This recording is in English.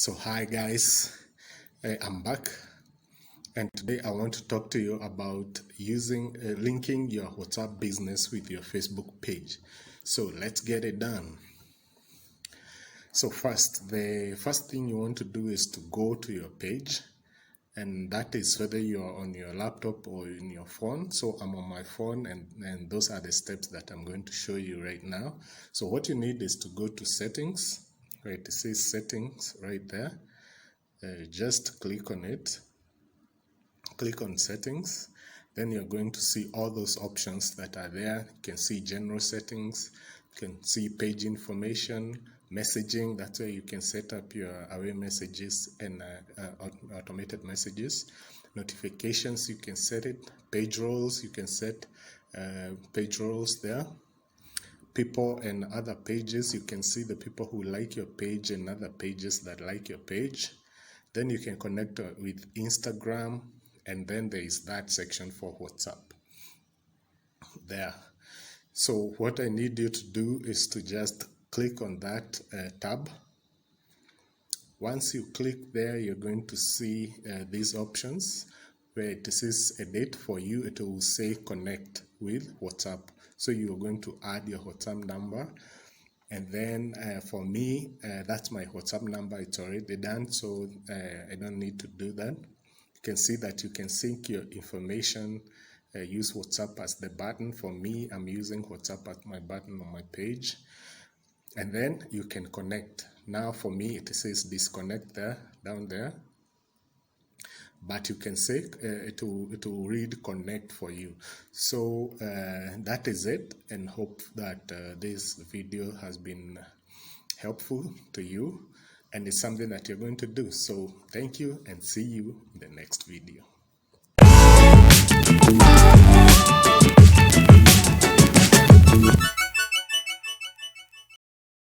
So hi guys, I'm back, and today I want to talk to you about linking your WhatsApp business with your Facebook page. So let's get it done. So the first thing you want to do is to go to your page, and that is whether you're on your laptop or in your phone. So I'm on my phone, and those are the steps that I'm going to show you right now. So what you need is to go to settings, right? It says settings right there. Just click on it, click on settings, then you're going to see all those options that are there. You can see general settings, you can see page information, messaging. That's where you can set up your away messages and automated messages. Notifications, you can set it. Page roles, you can set page roles there. People and other pages, you can see the people who like your page and other pages that like your page. Then you can connect with Instagram, and then there is that section for WhatsApp there. So what I need you to do is to just click on that tab. Once you click there, you're going to see these options where it says edit. For you, it will say connect with WhatsApp. So you're going to add your WhatsApp number. And then for me, that's my WhatsApp number. It's already done, so I don't need to do that. You can see that you can sync your information, use WhatsApp as the button. For me, I'm using WhatsApp as my button on my page. And then you can connect. Now for me, it says disconnect there, down there. But you can say it will read connect for you. So that is it, and hope that this video has been helpful to you and it's something that you're going to do. So thank you, and see you in the next video.